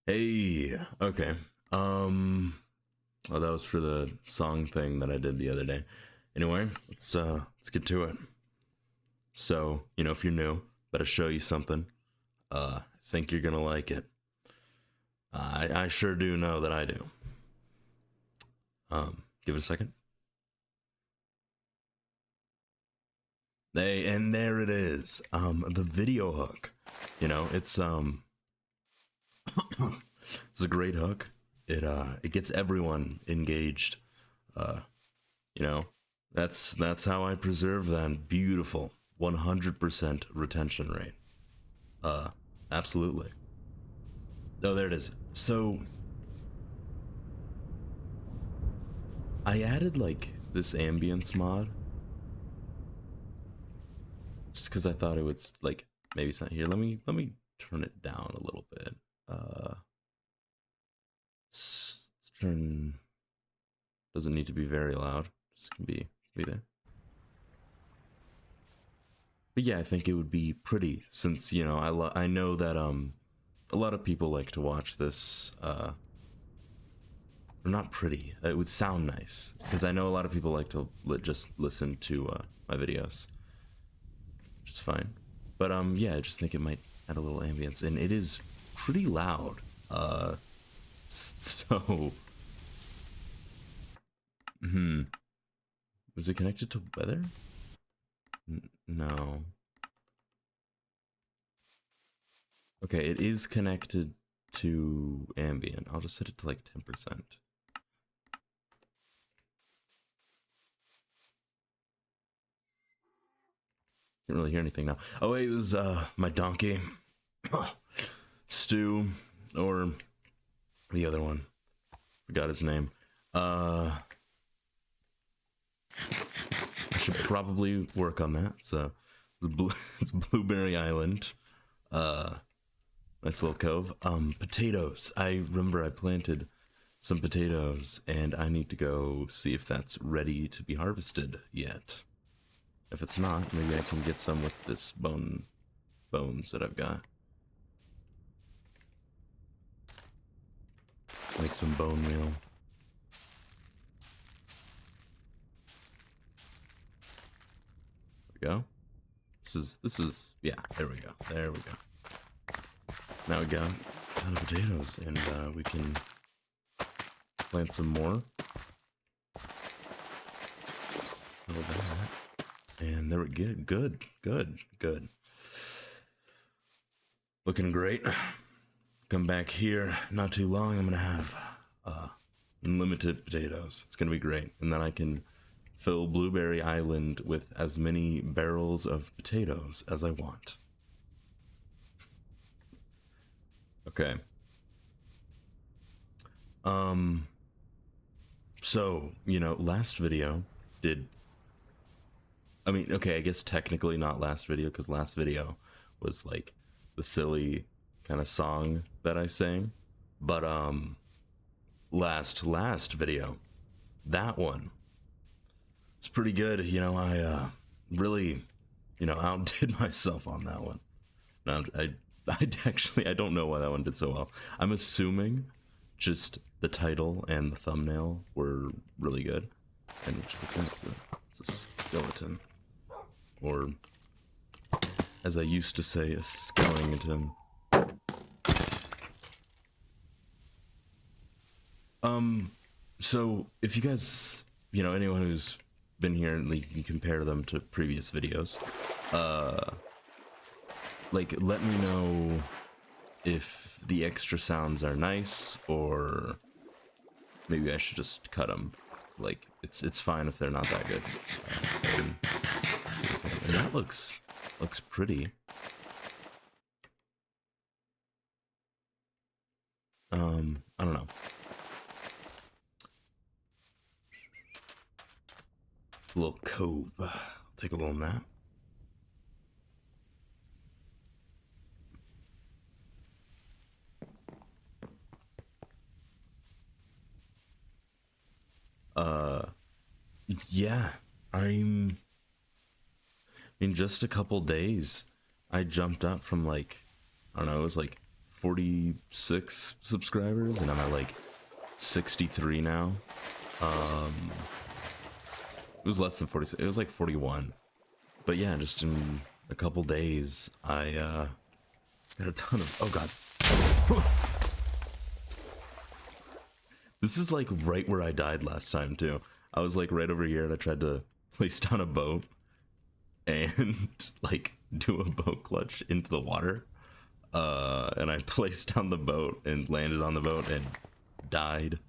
Hey, okay. Well, that was for the song thing that I did the other day. Anyway, let's get to it. So, if you're new, better show you something. I think you're gonna like it. I sure do know that I do. Give it a second. And there it is. The video hook. It's it's a great hook. It gets everyone engaged. Uh, you know, that's how I preserve that beautiful 100% retention rate. Uh, Absolutely. Oh, there it is. So I added like this ambience mod just because I thought it would like maybe it's not here. Let me turn it down a little bit. Uh, let's turn. Doesn't need to be very loud. Just can be there. But yeah, I think it would be pretty since I know that a lot of people like to watch this. Or not pretty. It would sound nice because I know a lot of people like to just listen to my videos, which is fine. But yeah, I just think it might add a little ambience, and it is pretty loud. Uh, so, hmm, was it connected to weather? No. Okay, it is connected to ambient. I'll just set it to like 10%. Can't really hear anything now. Oh wait, this is my donkey, Stu, or the other one. Forgot his name. I should probably work on that. So it's Blueberry Island. Uh, nice little cove. Potatoes. I remember I planted some potatoes, and I need to go see if that's ready to be harvested yet. If it's not, maybe I can get some with this bones that I've got. Make some bone meal. There we go. This is yeah, there we go. There we go. Now we got a ton of potatoes, and we can plant some more. And there we go. Good. Looking great. Come back here not too long. I'm gonna have unlimited potatoes. It's gonna be great, and then I can fill Blueberry Island with as many barrels of potatoes as I want. Okay. So, last video did I mean, okay, I guess technically not last video because last video was like the silly kind of song that I sang. But last video, that one was pretty good. I really, outdid myself on that one. No, I don't know why that one did so well. I'm assuming just the title and the thumbnail were really good. And it's a skeleton, or as I used to say, a skeleton. So if you guys, anyone who's been here, and like, you can compare them to previous videos, like let me know if the extra sounds are nice, or maybe I should just cut them. Like it's fine if they're not that good. And that looks pretty. I don't know. A little cove. I'll take a little nap. Yeah, I'm in just a couple days. I jumped up from like, I don't know, it was like 46 subscribers, and I'm at like 63 now. It was less than 46. It was like 41. But yeah, just in a couple days, I got a ton of. Oh god. This is like right where I died last time too. I was like right over here, and I tried to place down a boat and like do a boat clutch into the water. And I placed down the boat and landed on the boat and died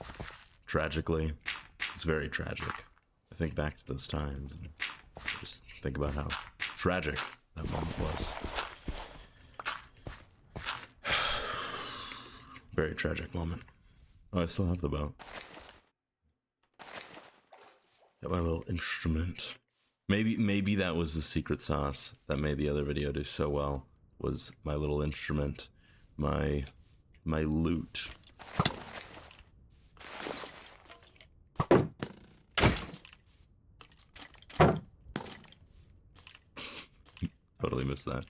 tragically. It's very tragic. I think back to those times and just think about how tragic that moment was. Very tragic moment. Oh, I still have the boat. Got my little instrument. Maybe that was the secret sauce that made the other video do so well. Was my little instrument, my lute. Totally missed that.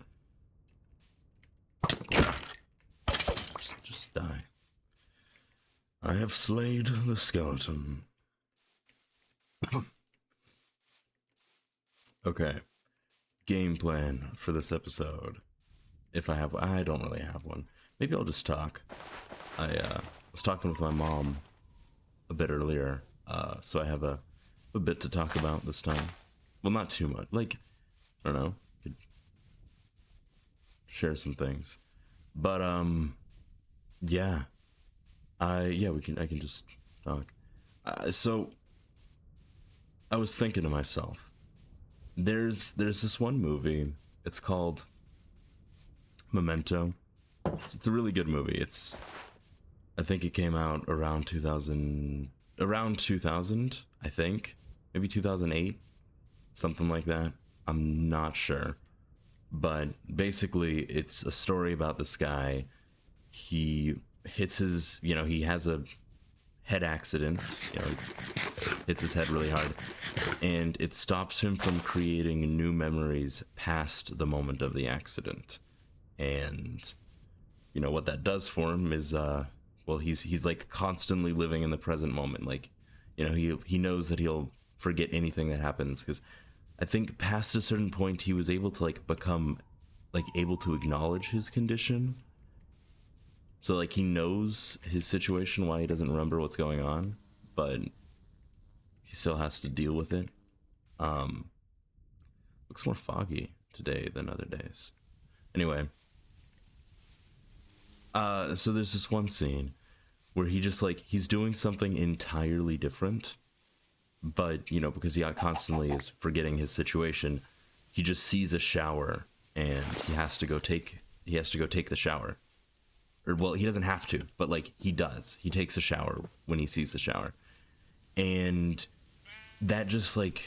Just die. I have slayed the skeleton. Okay. Game plan for this episode. If I have, I don't really have one. Maybe I'll just talk. I was talking with my mom a bit earlier, so I have a bit to talk about this time. Well, not too much. Like, I don't know. Could share some things, but yeah. I can just talk. So I was thinking to myself, there's this one movie. It's called Memento. It's a really good movie. I think it came out around 2000, I think, maybe 2008, something like that. I'm not sure, but basically it's a story about this guy. He hits his, he has a head accident, hits his head really hard, and it stops him from creating new memories past the moment of the accident. And what that does for him is he's like constantly living in the present moment. Like, he knows that he'll forget anything that happens, because I think past a certain point he was able to like become like able to acknowledge his condition. So like he knows his situation, why he doesn't remember what's going on, but he still has to deal with it. Looks more foggy today than other days. Anyway, so there's this one scene where he just like, he's doing something entirely different, but because he constantly is forgetting his situation, he just sees a shower and he has to go take the shower. Or, well, he doesn't have to, but like he does. He takes a shower when he sees the shower. And that just like,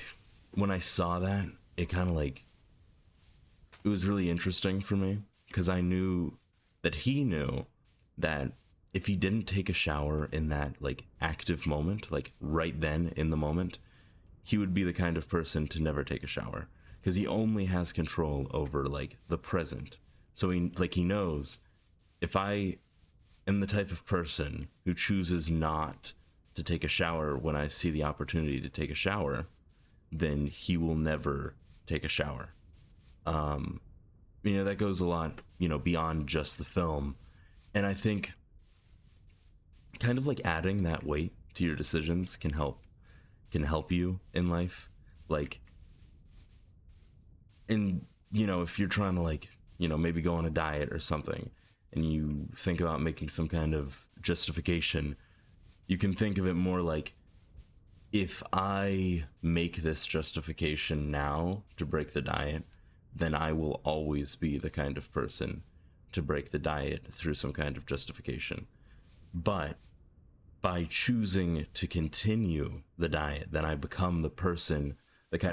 when I saw that, it kind of like, it was really interesting for me, because I knew that he knew that if he didn't take a shower in that like active moment, like right then in the moment, he would be the kind of person to never take a shower, because he only has control over like the present. So he knows, if I am the type of person who chooses not to take a shower when I see the opportunity to take a shower, then he will never take a shower. That goes a lot, beyond just the film. And I think kind of like adding that weight to your decisions can help you in life. Like, if you're trying to like, maybe go on a diet or something, and you think about making some kind of justification, you can think of it more like, if I make this justification now to break the diet, then I will always be the kind of person to break the diet through some kind of justification. But by choosing to continue the diet, then I become the kind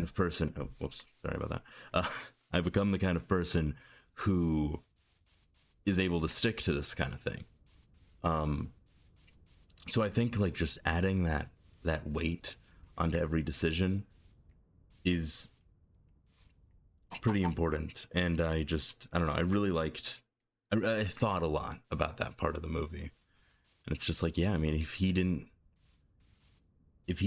of person, oh, whoops, sorry about that. I become the kind of person who is able to stick to this kind of thing. So I think like just adding that weight onto every decision is pretty important. And I don't know, I really liked I thought a lot about that part of the movie, and it's just like, yeah, I mean, if he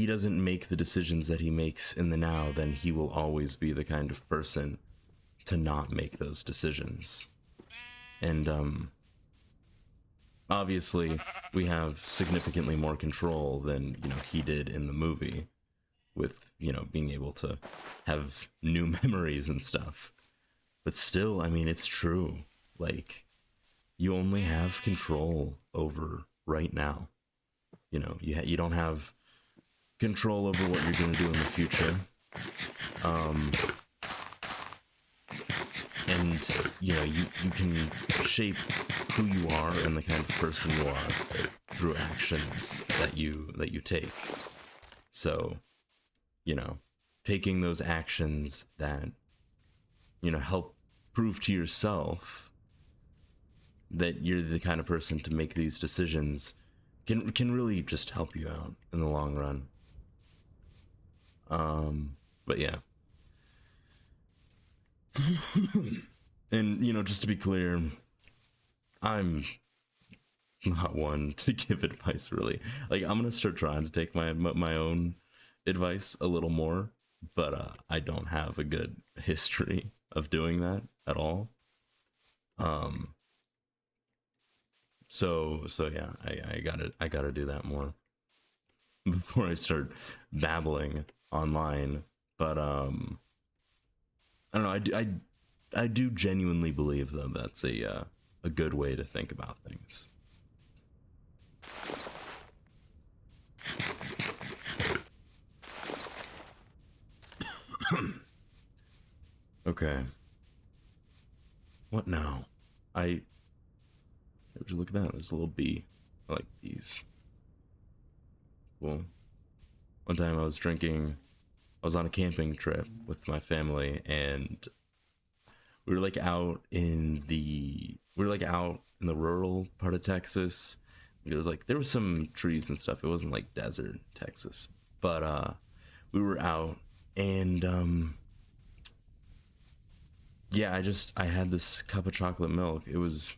doesn't make the decisions that he makes in the now, then he will always be the kind of person to not make those decisions. And obviously we have significantly more control than, you know, he did in the movie, with, you know, being able to have new memories and stuff. But still, I mean, it's true. Like, you only have control over right now. You know, you don't have control over what you're going to do in the future. And, you know, you can shape who you are and the kind of person you are through actions that you take. So, you know, taking those actions that, you know, help prove to yourself that you're the kind of person to make these decisions can really just help you out in the long run. But yeah. And, you know, just to be clear, I'm not one to give advice, really. Like, I'm gonna start trying to take my own advice a little more, but I don't have a good history of doing that at all. So yeah, I gotta do that more before I start babbling online. But I don't know. I do genuinely believe, though, that's a good way to think about things. Okay. What now? Would you look at that? There's a little bee. I like bees. Cool. One time I was on a camping trip with my family, and we were like out in the rural part of Texas. There was some trees and stuff. It wasn't like desert Texas, but we were out, and yeah, I had this cup of chocolate milk. It was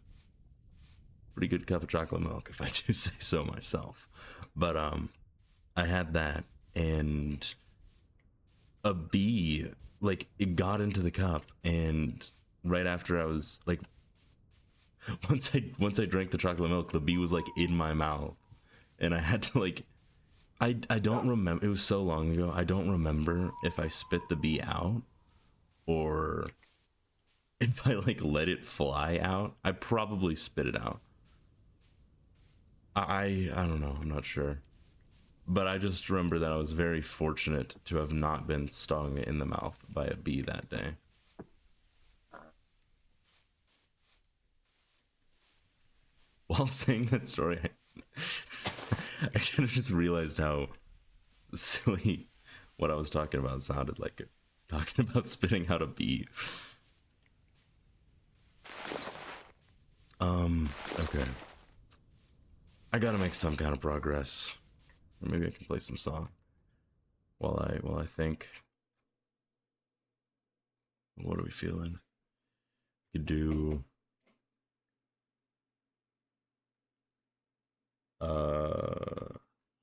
pretty good cup of chocolate milk, if I do say so myself. But I had that, and a bee, like, it got into the cup, and right after I was like, once I drank the chocolate milk, the bee was like in my mouth, and I had to like, I don't remember. It was so long ago. I don't remember if I spit the bee out or if I like let it fly out. I probably spit it out. I don't know. I'm not sure. But I just remember that I was very fortunate to have not been stung in the mouth by a bee that day. While saying that story, I kind of just realized how silly what I was talking about sounded like. Talking about spitting out a bee. Okay. I gotta make some kind of progress. Or maybe I can play some song while I think. What are we feeling? Could do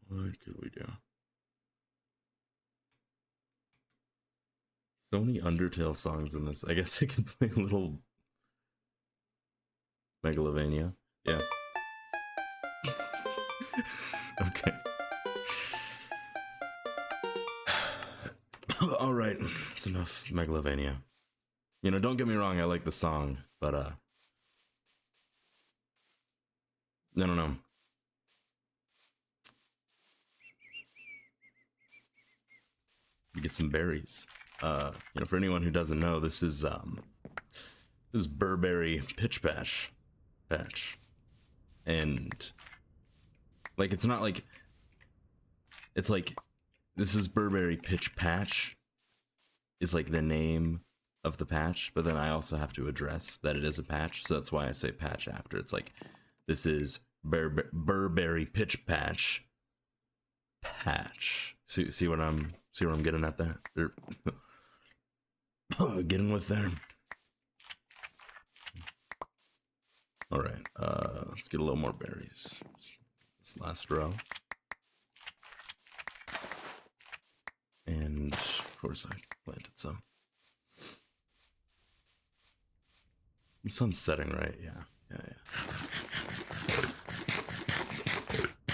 what could we do? So many Undertale songs in this. I guess I could play a little Megalovania. Yeah. Okay. All right. It's enough Megalovania. You know, don't get me wrong, I like the song, but no. Get some berries. You know, for anyone who doesn't know, this is Burberry Pitch Patch, and like it's not like it's like this is Burberry Pitch Patch is like the name of the patch, but then I also have to address that it is a patch, so that's why I say patch after. It's like this is Burberry Pitch Patch. See what I'm getting at there? Getting with there. All right, let's get a little more berries. This last row. And of course I planted some. The sun's setting, right? Yeah.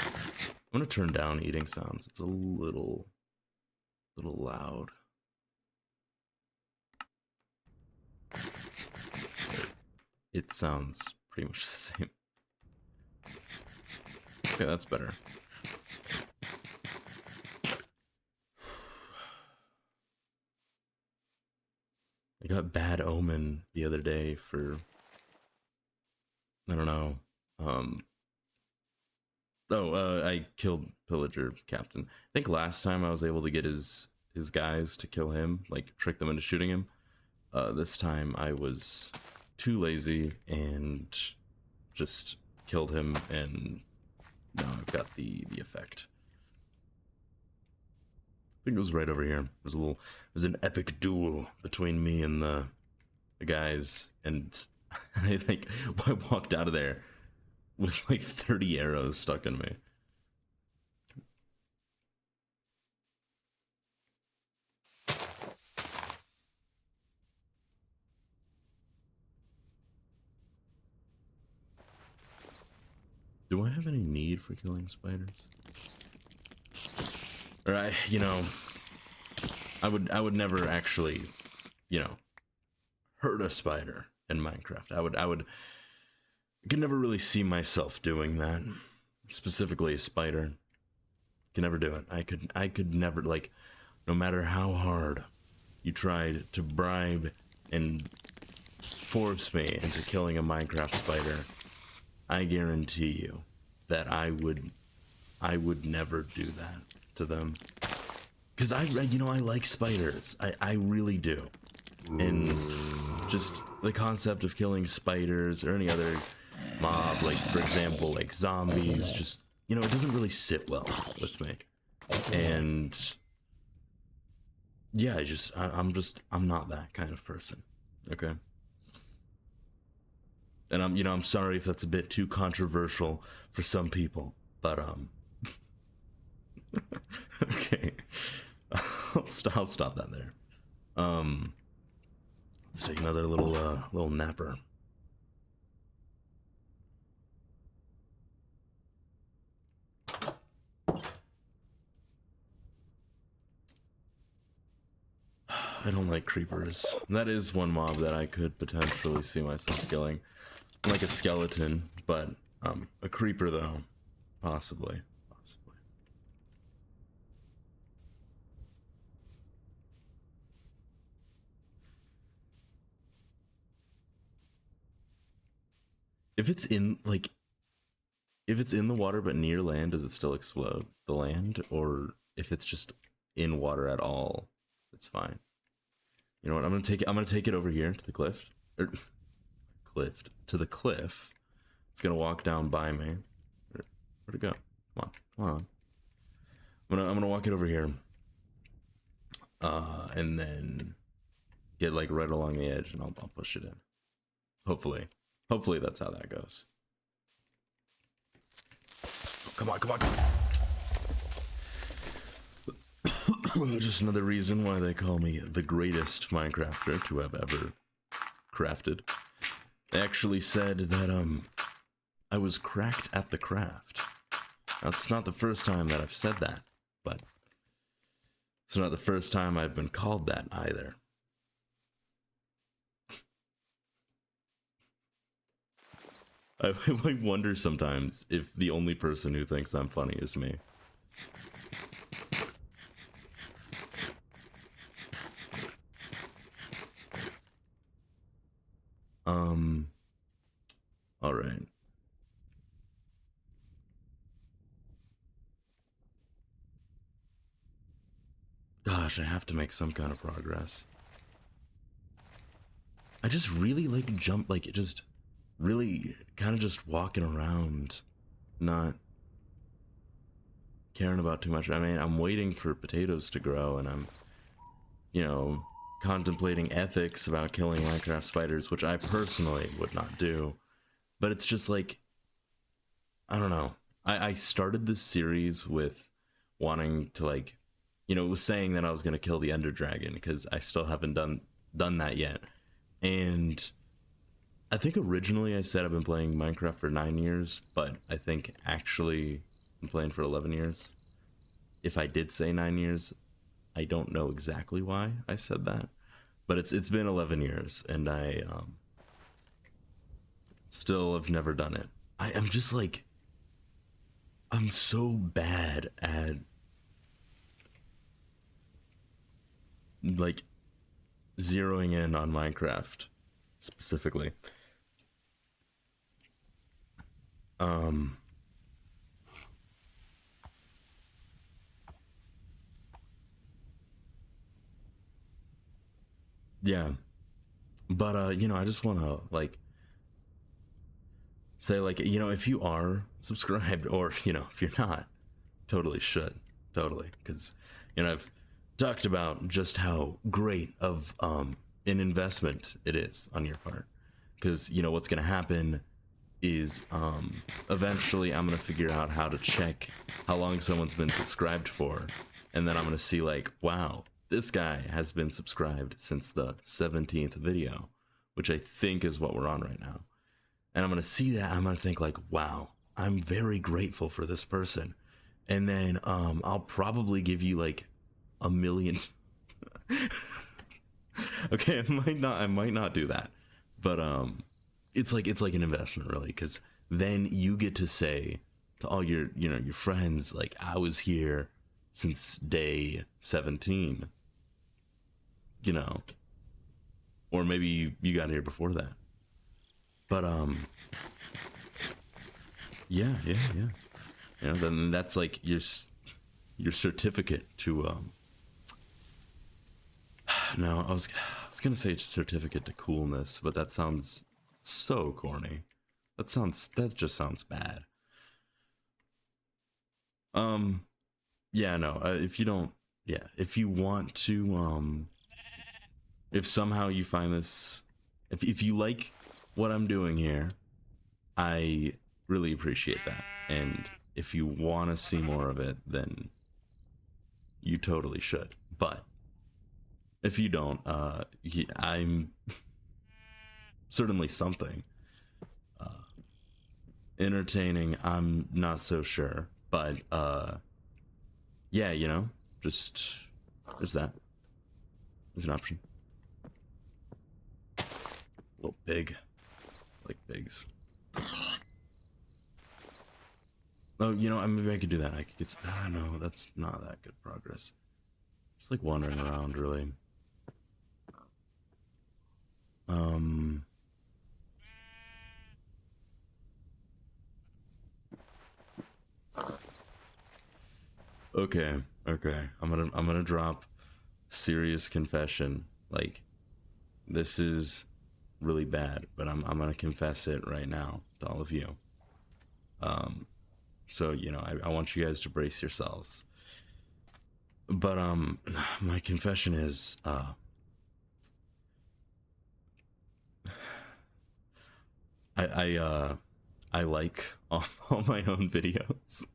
I'm gonna turn down eating sounds. It's a little loud. It sounds pretty much the same. Okay, that's better. I got Bad Omen the other day for, I don't know, I killed Pillager Captain. I think last time I was able to get his guys to kill him, like trick them into shooting him. This time I was too lazy and just killed him, and now I've got the effect. I think it was right over here. It was an epic duel between me and the guys, and I walked out of there with like 30 arrows stuck in me. Do I have any need for killing spiders? Or I would never actually, hurt a spider in Minecraft. I could never really see myself doing that. Specifically a spider. Could never do it. I could never, like, no matter how hard you tried to bribe and force me into killing a Minecraft spider, I guarantee you that I would never do that to them. Because I like spiders. I really do. And just the concept of killing spiders or any other mob, like for example, like zombies, just, it doesn't really sit well with me. And yeah, I'm not that kind of person. Okay. And I'm sorry if that's a bit too controversial for some people, but okay. I'll stop that there. Let's take another little napper. I don't like creepers. That is one mob that I could potentially see myself killing. Like a skeleton, but a creeper though, possibly. If it's in the water but near land, does it still explode the land? Or if it's just in water at all, it's fine. You know what? I'm gonna take it over here to the cliff. To the cliff. It's gonna walk down by me. Where'd it go? Come on. I'm gonna walk it over here. And then get like right along the edge, and I'll push it in. Hopefully that's how that goes. Come on. Just another reason why they call me the greatest Minecrafter to have ever crafted. They actually said that I was cracked at the craft. That's not the first time that I've said that, but it's not the first time I've been called that either. I wonder sometimes if the only person who thinks I'm funny is me. All right. Gosh, I have to make some kind of progress. I just really like just really kind of just walking around, not caring about too much. I mean, I'm waiting for potatoes to grow, and I'm, contemplating ethics about killing Minecraft spiders, which I personally would not do. But it's just like, I don't know. I started this series with wanting to, like, it was saying that I was gonna kill the Ender Dragon because I still haven't done that yet. And I think originally I said I've been playing Minecraft for 9 years, but I think actually I'm playing for 11 years. If I did say 9 years, I don't know exactly why I said that, but it's been 11 years, and I still have never done it. I am just like, I'm so bad at like zeroing in on Minecraft specifically. Yeah, but I just want to like say, like, if you are subscribed, or if you're not, totally should, totally, because I've talked about just how great of an investment it is on your part, because what's gonna happen is eventually I'm gonna figure out how to check how long someone's been subscribed for, and then I'm gonna see, like, wow, this guy has been subscribed since the 17th video, which I think is what we're on right now. And I'm gonna see that, I'm gonna think, like, wow, I'm very grateful for this person. And then I'll probably give you like 1 million. Okay, I might not do that, but it's like an investment, really, because then you get to say to all your your friends, like, I was here since day 17, or maybe you got here before that. But yeah, then that's like your certificate to no, I was gonna say certificate to coolness, but that sounds so corny. That just sounds bad. Yeah, no, if you don't, yeah, if you want to, if somehow you find this, if you like what I'm doing here, I really appreciate that. And if you want to see more of it, then you totally should. But if you don't, I'm certainly something. Entertaining, I'm not so sure. But yeah, just there's that. There's an option. A little big, like pigs. Oh, maybe I could do that. I could get. I don't know. That's not that good progress. Just like wandering around, really. Okay, okay. I'm gonna drop serious confession. Like, this is really bad, but I'm gonna confess it right now to all of you. So I want you guys to brace yourselves. But my confession is I like all my own videos.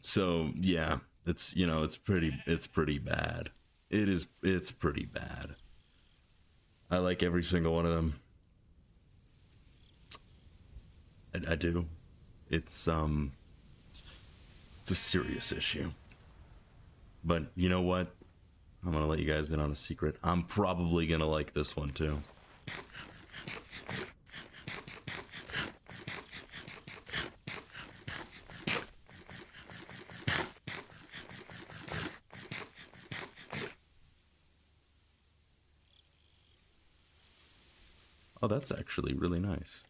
So yeah, it's pretty bad. It's pretty bad. I like every single one of them. I do. It's a serious issue. But you know what? I'm gonna let you guys in on a secret. I'm probably gonna like this one too. Oh, that's actually really nice.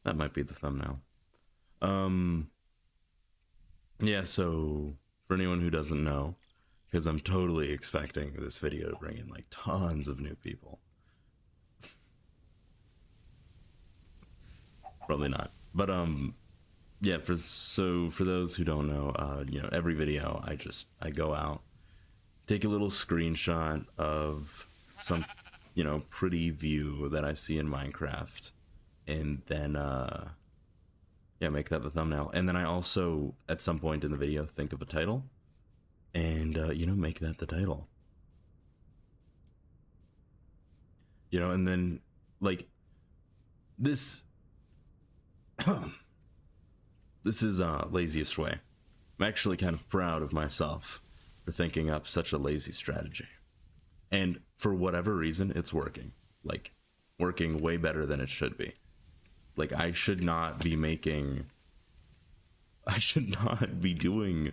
That might be the thumbnail. Yeah, so for anyone who doesn't know, because I'm totally expecting this video to bring in like tons of new people. Probably not. But yeah, for those who don't know, every video I go out, take a little screenshot of you know, pretty view that I see in Minecraft, and then yeah, make that the thumbnail. And then I also, at some point in the video, think of a title, and you know, make that the title. You know, and then like this this is laziest way. I'm actually kind of proud of myself for thinking up such a lazy strategy. And for whatever reason, it's working. Like, working way better than it should be. Like, I should not be doing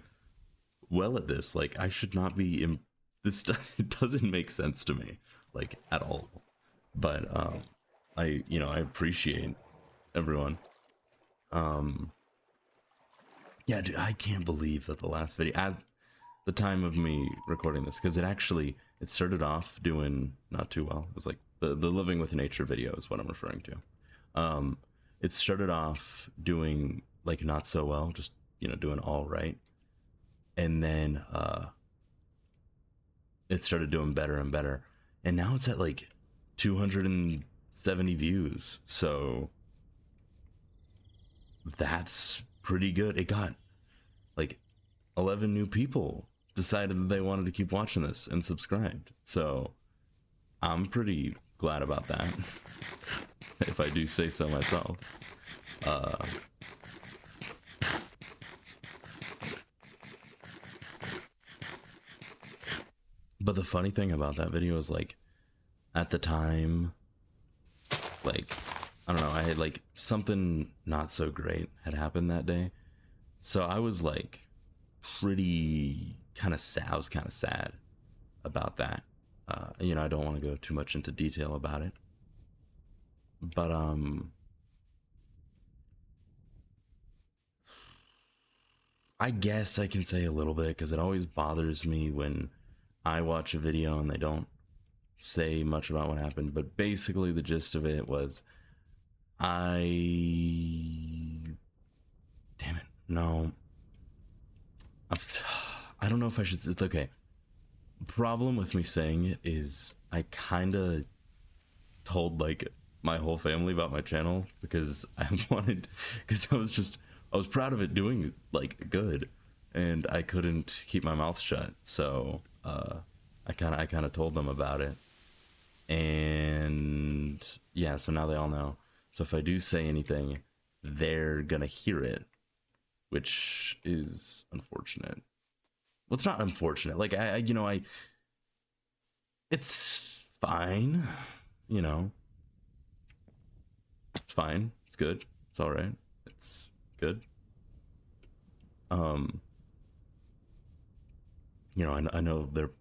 well at this. Like, I should not be this it doesn't make sense to me, like, at all. But I appreciate everyone. Yeah, dude, I can't believe that the last video, at the time of me recording this, because it started off doing not too well. It was like the living with nature video is what I'm referring to. It started off doing like not so well, just, you know, doing all right. And then it started doing better and better. And now it's at like 270 views. So that's pretty good. It got like 11 new people decided that they wanted to keep watching this and subscribed. So I'm pretty glad about that, if I do say so myself. But the funny thing about that video is, like, at the time, like, I don't know, I had like something not so great had happened that day. So I was like pretty kind of sad. I was kind of sad about that. You know, I don't want to go too much into detail about it. But I guess I can say a little bit, because it always bothers me when I watch a video and they don't say much about what happened. But basically the gist of it was, damn it, no, I don't know if I should. It's okay. Problem with me saying it is I kind of told like my whole family about my channel, because I was proud of it doing like good, and I couldn't keep my mouth shut. So I kind of told them about it, and yeah, so now they all know. So if I do say anything, they're gonna hear it, which is unfortunate. Well, it's not unfortunate. Like, it's fine. You know, it's fine. It's good. It's all right. It's good. You know, I know they're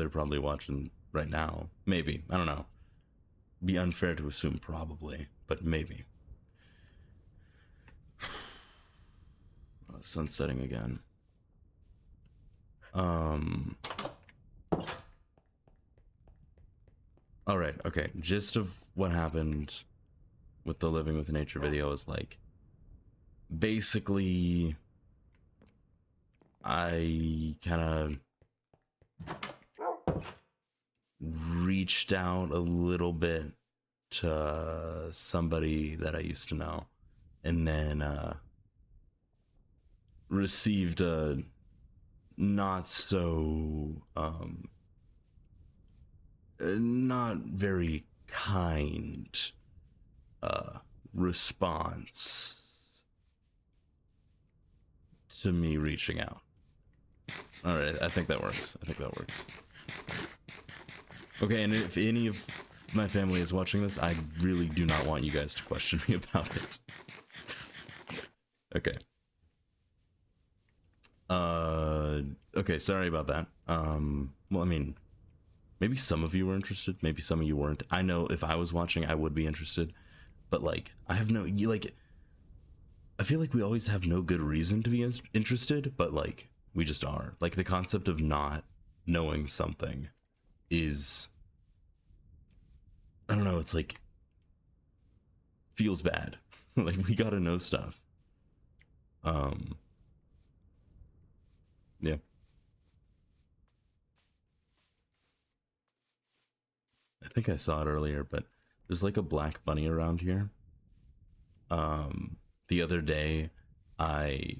probably watching right now. Maybe. I don't know. Be unfair to assume probably, but maybe. Sun's setting again. All right, okay. Gist of what happened with the Living with Nature video is, like, basically I kind of reached out a little bit to somebody that I used to know, and then received a not so not very kind response to me reaching out. All right, I think that works. Okay, and if any of my family is watching this, I really do not want you guys to question me about it. Okay. Okay, sorry about that. Well, I mean, maybe some of you were interested, maybe some of you weren't. I know if I was watching, I would be interested, but like, I feel like we always have no good reason to be interested, but like, we just are. Like, the concept of not knowing something is, I don't know, it's like, feels bad. Like, we gotta know stuff. Yeah. I think I saw it earlier, but there's like a black bunny around here. The other day, I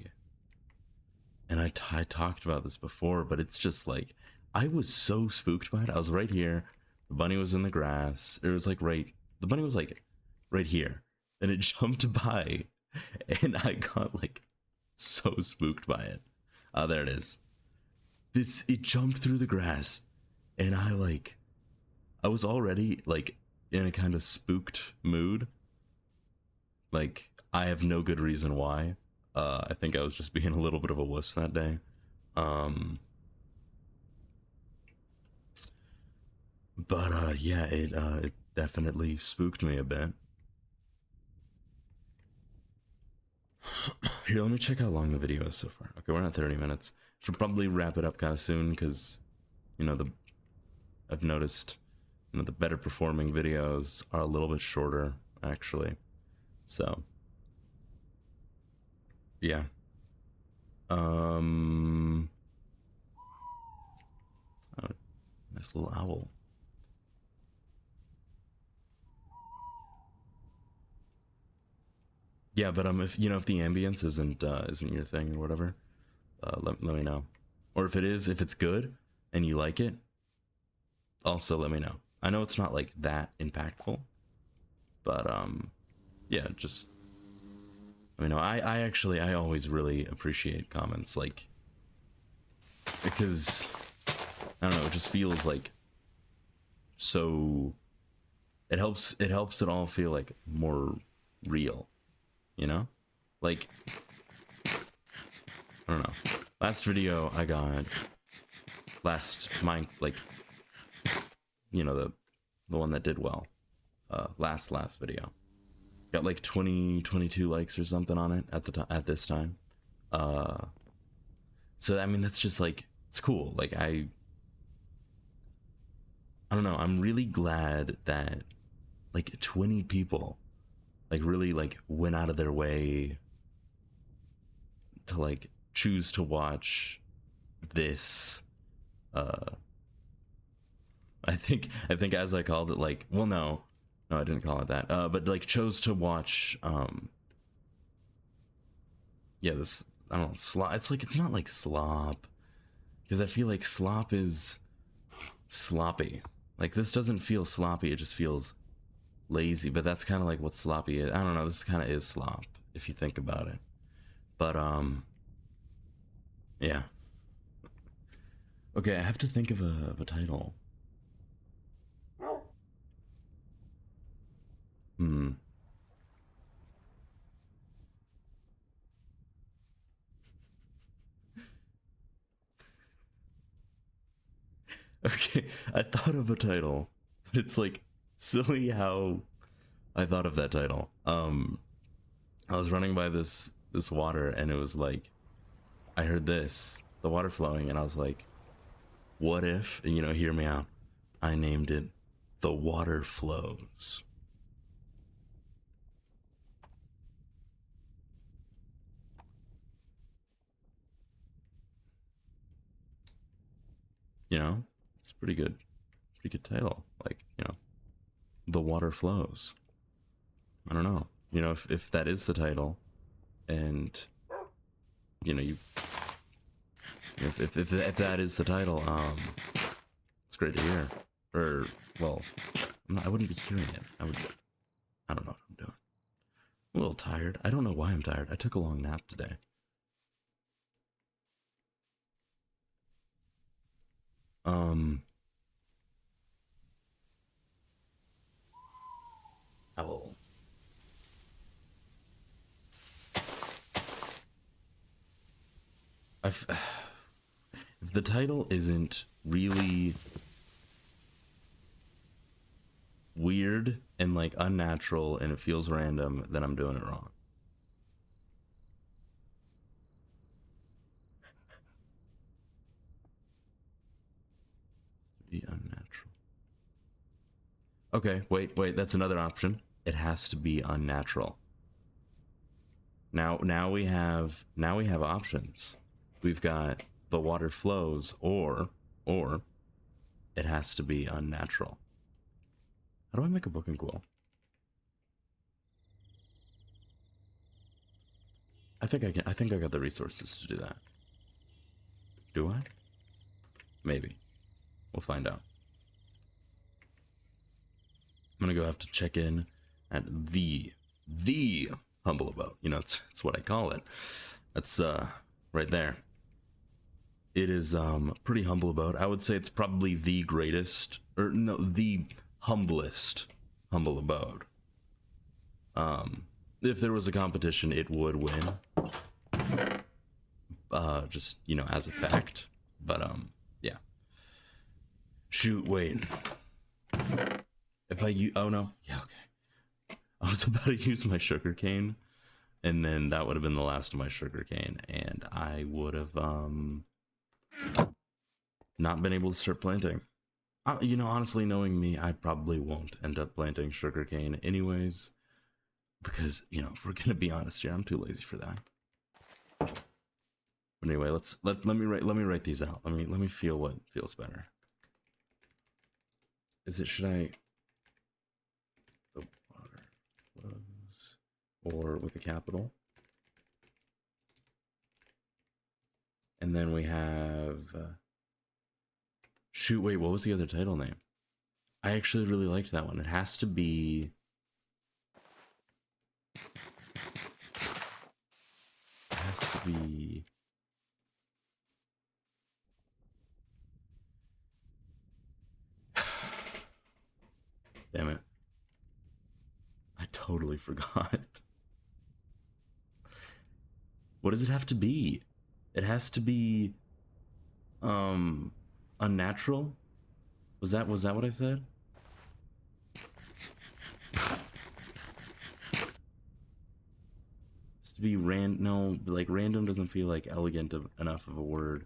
talked about this before, but it's just like I was so spooked by it. I was right here. The bunny was in the grass. It was like the bunny was like right here, and it jumped by, and I got like so spooked by it. There it is. It jumped through the grass, and I was already like in a kind of spooked mood. Like, I have no good reason why. I think I was just being a little bit of a wuss that day. But yeah, it definitely spooked me a bit. Here, let me check how long the video is so far. Okay, we're at 30 minutes. Should probably wrap it up kind of soon because, you know, I've noticed, you know, the better performing videos are a little bit shorter, actually. So, yeah. Oh, nice little owl. Yeah, but if you know, if the ambience isn't your thing or whatever, let me know. Or if it is, if it's good and you like it, also let me know. I know it's not like that impactful, but yeah, just let me know. I always really appreciate comments, like, because I don't know, it just feels like so it helps it all feel like more real, you know? Like, I don't know. Last video I got like, you know, the one that did well. Last video. Got like 22 likes or something on it at this time. So I mean, that's just like, it's cool. Like, I don't know, I'm really glad that like 20 people like really like went out of their way to like choose to watch this. I think as I called it, like, well, no, I didn't call it that, but like chose to watch yeah, this, I don't know, slop. It's like, it's not like slop, because I feel like slop is sloppy. Like, this doesn't feel sloppy, it just feels lazy, but that's kind of like what sloppy is. I don't know, this kind of is slop if you think about it. But yeah. Okay, I have to think of a title. Okay, I thought of a title, but it's like silly how I thought of that title. I was running by this water, and it was like, I heard the water flowing, and I was like, what if, and you know, hear me out, I named it The Water Flows. You know, it's pretty good title. Like, you know, The Water Flows. I don't know, you know, if that is the title, and you know, if that is the title, it's great to hear. Or, well, I wouldn't be hearing it. I don't know what I'm doing. I'm a little tired. I don't know why I'm tired. I took a long nap today. Owl. If the title isn't really weird and like unnatural and it feels random, then I'm doing it wrong. Be unnatural. Okay, wait, that's another option. It has to be unnatural. Now we have options. We've got The Water Flows, or it has to be unnatural. How do I make a booking quill? I think I can. I think I got the resources to do that. Do I? Maybe. We'll find out. I'm gonna go have to check in at the humble abode. You know, it's what I call it. That's right there. It is pretty humble abode. I would say it's probably the greatest, or no, the humblest humble abode. If there was a competition, it would win. Just, you know, as a fact. But yeah. Shoot, wait. If I oh no, yeah, okay. I was about to use my sugarcane, and then that would have been the last of my sugarcane, and I would have not been able to start planting. You know, honestly, knowing me, I probably won't end up planting sugarcane anyways, because, you know, if we're gonna be honest here, I'm too lazy for that. But anyway, let me write these out. Let me feel what feels better. Should I the water flows, or with a capital? And then we have shoot, wait, what was the other title name? I actually really liked that one. It has to be damn it. I totally forgot. What does it have to be? It has to be unnatural? Was that what I said? It's to be no, like random doesn't feel like elegant enough of a word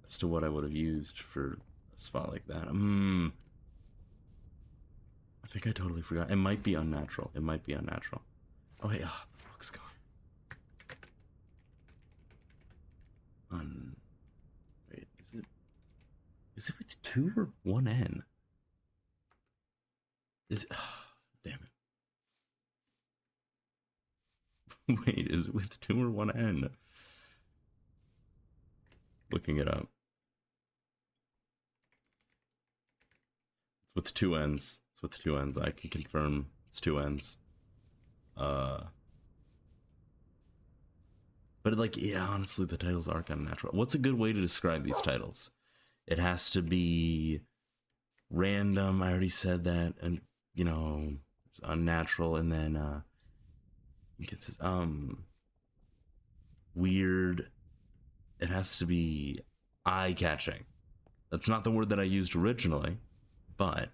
as to what I would have used for a spot like that. I think I totally forgot. It might be unnatural. It might be unnatural. Oh hey, the book's gone. Wait, is it with 2 or 1 N? Damn it. Wait, is it with 2 or 1 N? Looking it up. It's with 2 N's. It's with 2 N's. I can confirm it's 2 N's. But like, yeah, honestly, the titles are kind of natural. What's a good way to describe these titles? It has to be random. I already said that, and you know, it's unnatural, and then it's weird. It has to be eye-catching. That's not the word that I used originally, but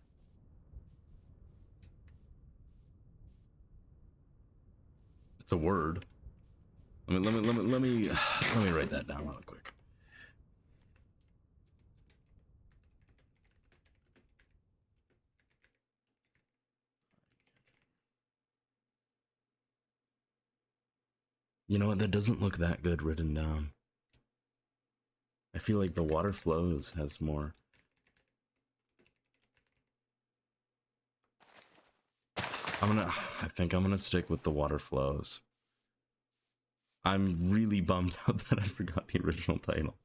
it's a word. Let me write that down real quick. You know what? That doesn't look that good written down. I feel like the water flows has more. I think I'm gonna stick with the water flows. I'm really bummed out that I forgot the original title.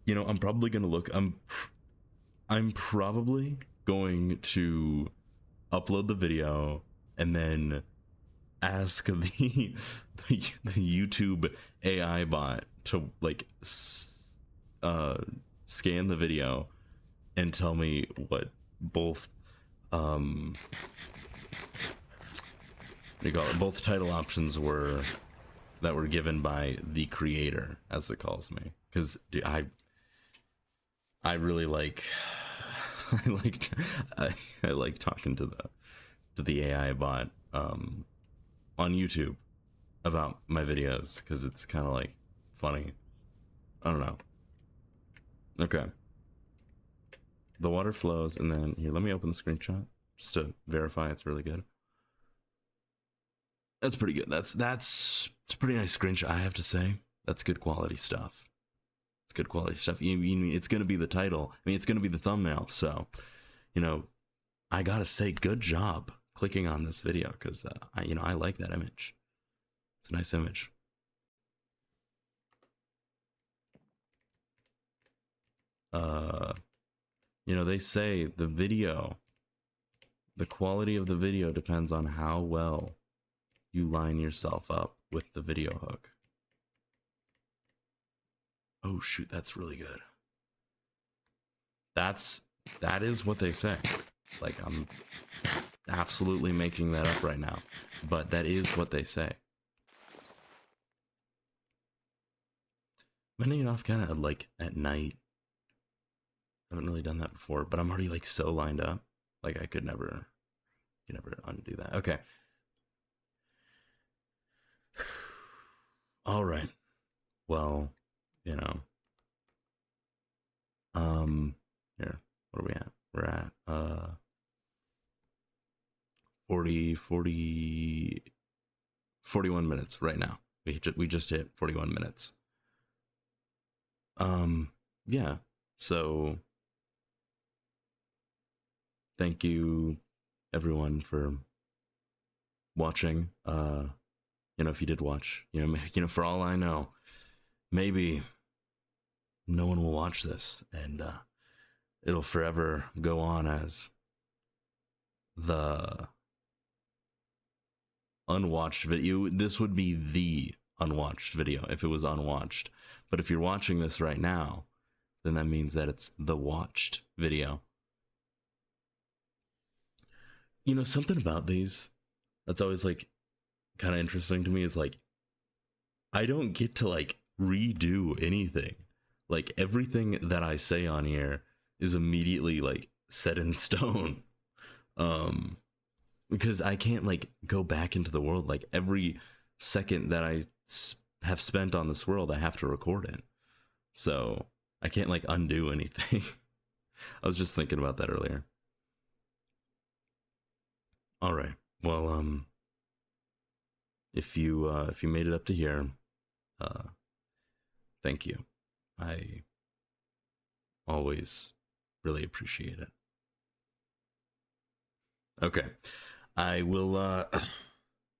You know, I'm probably gonna look. I'm probably going to upload the video and then ask the YouTube AI bot to like scan the video and tell me what both both title options were that were given by the creator, as it calls me, because I really like I like talking to the AI bot on YouTube about my videos, because it's kind of like funny. I don't know. Okay. The water flows, and then here, let me open the screenshot just to verify it's really good. That's pretty good. It's a pretty nice screenshot, I have to say. That's good quality stuff. It's good quality stuff. It's going to be the title. I mean, it's going to be the thumbnail. So, you know, I got to say good job clicking on this video because, I like that image. It's a nice image. They say the quality of the video depends on how well you line yourself up with the video hook. Oh shoot, that's really good. That is what they say. Like, I'm absolutely making that up right now, but that is what they say. I'm ending it off kind of like at night. I haven't really done that before, but I'm already like so lined up. Like I could never undo that. Okay. All right. Well, here, what are we at? We're at 41 minutes right now. We just hit 41 minutes. Yeah. So thank you everyone for watching. If you did watch, for all I know, maybe no one will watch this and it'll forever go on as the unwatched video. This would be the unwatched video if it was unwatched. But if you're watching this right now, then that means that it's the watched video. Something about these that's always like kind of interesting to me is like I don't get to like redo anything. Like everything that I say on here is immediately like set in stone. Because I can't like go back into the world. Like every second that I have spent on this world, I have to record it. So I can't like undo anything. I was just thinking about that earlier. All right. Well, if you made it up to here, thank you. I always really appreciate it. Okay. I will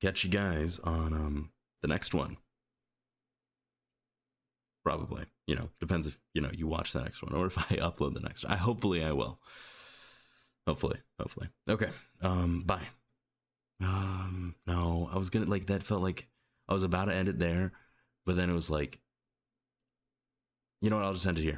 catch you guys on the next one. Probably. Depends if, you watch the next one or if I upload the next one. Hopefully I will. Hopefully. Okay. Bye. No, I was gonna like that felt like I was about to end it there, but then it was like, you know what, I'll just end it here.